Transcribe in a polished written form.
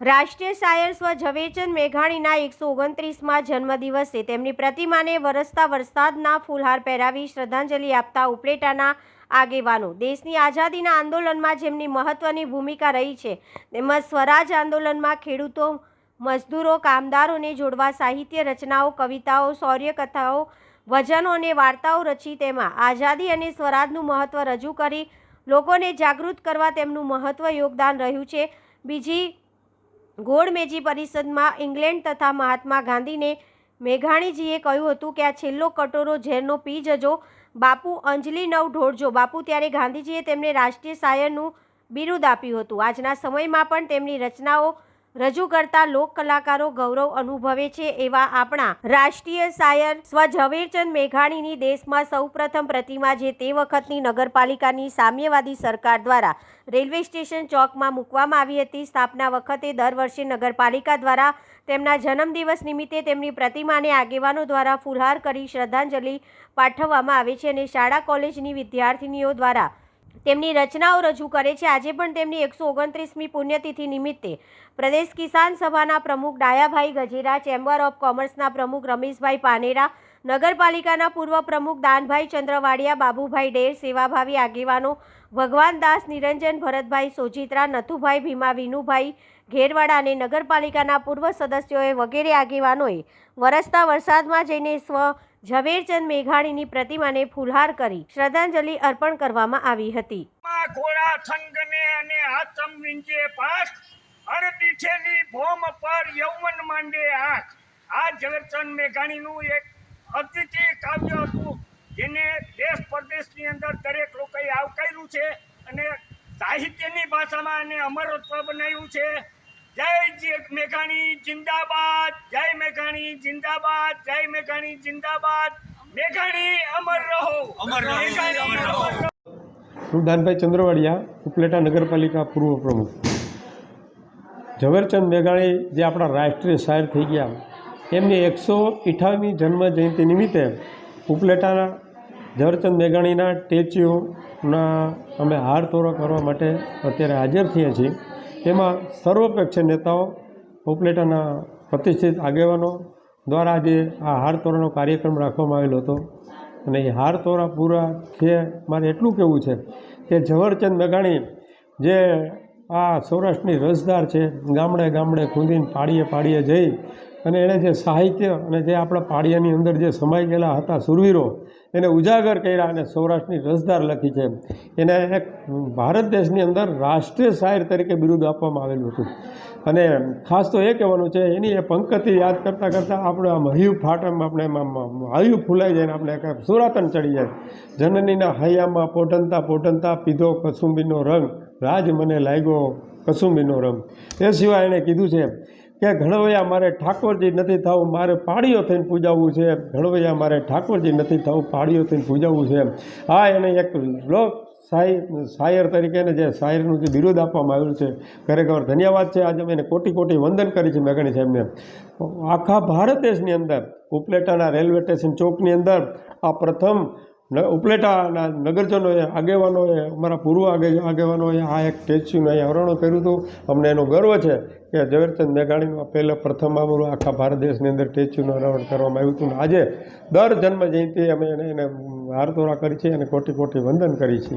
રાષ્ટ્રીય શાયર સ્વ ઝવેરચંદ મેઘાણીના 129મા જન્મદિવસે તેમની પ્રતિમાને વરસતા વરસાદના ફૂલહાર પહેરાવી શ્રદ્ધાંજલિ આપતા ઉપલેટાના આગેવાનો દેશની આઝાદીના આંદોલનમાં જેમની મહત્વની ભૂમિકા રહી છે તેમજ સ્વરાજ આંદોલનમાં ખેડૂતો, મજદૂરો, કામદારોને જોડવા સાહિત્ય રચનાઓ, કવિતાઓ, શૌર્ય કથાઓ, ભજનો અને વાર્તાઓ રચી તેમાં આઝાદી અને સ્વરાજનું મહત્વ રજૂ કરી લોકોને જાગૃત કરવા તેમનું મહત્વ યોગદાન રહ્યું છે। બીજી ગોળમેજી પરિષદમાં ઇંગ્લેન્ડ તથા મહાત્મા ગાંધીને મેઘાણીજીએ કહ્યું હતું કે આ છેલ્લો કટોરો ઝેરનો પી જજો, બાપુ અંજલિ નવ ઢોળજો બાપુ। ત્યારે ગાંધીજીએ તેમને રાષ્ટ્રીય શાયરનું બિરુદ આપ્યું હતું। આજના સમયમાં પણ તેમની રચનાઓ રજૂ કરતા લોક કલાકારો ગૌરવ અનુભવે છે। એવા આપણા રાષ્ટ્રીય શાયર સ્વ ઝવેરચંદ મેઘાણીની દેશમાં સૌપ્રથમ પ્રતિમા જે તે વખતની નગરપાલિકાની સામ્યવાદી સરકાર દ્વારા રેલવે સ્ટેશન ચોકમાં મૂકવામાં આવી હતી। સ્થાપના વખતે દર વર્ષે નગરપાલિકા દ્વારા તેમના જન્મદિવસ નિમિત્તે તેમની પ્રતિમાને આગેવાનો દ્વારા ફૂલહાર કરી શ્રદ્ધાંજલિ પાઠવવામાં આવે છે અને શાળા કોલેજની વિદ્યાર્થીનીઓ દ્વારા તેમની રચનાઓ રજૂ કરે છે। આજે પણ તેમની 129મી પુણ્યતિથિ નિમિત્તે પ્રદેશ કિસાન સભાના પ્રમુખ ડાયાભાઈ ગજેરા, ચેમ્બર ઓફ કોમર્સના પ્રમુખ રમેશભાઈ પાનેરા, નગરપાલિકાના પૂર્વ પ્રમુખ દાનભાઈ ચંદ્રવાડિયા, બાબુભાઈ ડેર, સેવાભાવી આગેવાનો ભગવાનદાસ, નિરંજન, ભરતભાઈ સોજિત્રા, નથુભાઈ ભીમા, વિનુભાઈ ઘેરવાડા અને નગરપાલિકાના પૂર્વ સદસ્યોએ વગેરે આગેવાનોએ વરસતા વરસાદમાં જઈને સ્વ ઝવેરચંદ મેઘાણીની પ્રતિમાને ફૂલહાર કરી શ્રદ્ધાંજલિ અર્પણ કરવામાં આવી હતી। ઘોડા થંગને અને આતમ વિંજે પાખ અણદીઠેલી ભોમ પર યૌવન માંડે આંખ। આ ઝવેરચંદ મેઘાણીનું એક અદ્વિતીય કાવ્ય હતું જેને દેશ પરદેશની અંદર દરેક લોકોએ આવકાર્યું છે અને સાહિત્યની ભાષામાં એને અમરત્વ બનાવ્યું છે। જય મેઘાણી જિંદાબાદ, જય મેઘાણી જિંદાબાદ, જય મેઘાણી જિંદાબાદ, મેઘાણી અમર રહો, મેઘાણી અમર રહો। હું દાનભાઈ ચંદ્રવાડિયા, ઉપલેટા નગરપાલિકા પૂર્વ પ્રમુખ। ઝવેરચંદ મેઘાણી જે આપણા રાષ્ટ્રીય શાયર થઈ ગયા, એમની 158મી જન્મ જયંતિ નિમિત્તે ઉપલેટાના ઝવેરચંદ મેઘાણીના સ્ટેચ્યુના અમે હાર તોરણ કરવા માટે અત્યારે હાજર થયા છીએ। તેમાં સર્વપક્ષીય નેતાઓ, ઉપલેટાના પ્રતિષ્ઠિત આગેવાનો દ્વારા જે આ હાર તોરણનો કાર્યક્રમ રાખવામાં આવેલો હતો અને એ હાર તોરા પૂરા છે। મારે એટલું કહેવું છે કે ઝવેરચંદ મેઘાણી જે આ સૌરાષ્ટ્રની રસધાર છે, ગામડે ગામડે ખૂંદીને પાડીએ પાડીએ જઈ અને એણે જે સાહિત્ય અને જે આપણા પાડિયાની અંદર જે સમાઈ ગયેલા હતા શૂરવીરો એને ઉજાગર કર્યા અને સૌરાષ્ટ્રની રસધાર લખી છે। એને એક ભારત દેશની અંદર રાષ્ટ્રીય શાયર તરીકે બિરુદ આપવામાં આવેલું હતું અને ખાસ તો એ કહેવાનું છે એની એ પંક્તિ યાદ કરતાં કરતાં આપણે આમ હૈયું ફાટમ આપણે હૈયું ફૂલાઈ જાય ને આપણે સુરાતન ચડી જાય। જનનીના હૈયામાં પોઢનતા પોઢનતા પીધો કસુંબીનો રંગ, રાજ મને લાગ્યો કસુંબીનો રંગ। એ સિવાય એણે કીધું છે કે ઘણવૈયા મારે ઠાકોરજી નથી થવું, મારે પાડીઓ થઈને પૂજાવવું છે। ઘણવૈયા મારે ઠાકોરજી નથી થવું, પાડીઓ થઈને પૂજાવવું છે। આ એને એક લોક શાયર તરીકે જે શાયરનું જે બિરુદ આપવામાં આવ્યું છે, ખરેખર ધન્યવાદ છે। આજે મેં કોટી કોટી વંદન કરી છે મેઘાણી સાહેબને। આખા ભારત દેશની અંદર ઉપલેટાના રેલવે સ્ટેશન ચોકની અંદર આ પ્રથમ ઉપલેટાના નગરજનોએ, આગેવાનોએ, અમારા પૂર્વ આગેવાનોએ આ એક સ્ટેચ્યુનું અહીં અવરણ કર્યું હતું। અમને એનો ગર્વ છે કે ઝવેરચંદ મેઘાણીનું પહેલાં પ્રથમ અમારું આખા ભારત દેશની અંદર સ્ટેચ્યુનું અનાવરણ કરવામાં આવ્યું હતું। આજે દર જન્મ જયંતિ અમે એને હારતોરા કરી છે અને કોટી કોટી વંદન કરી છે।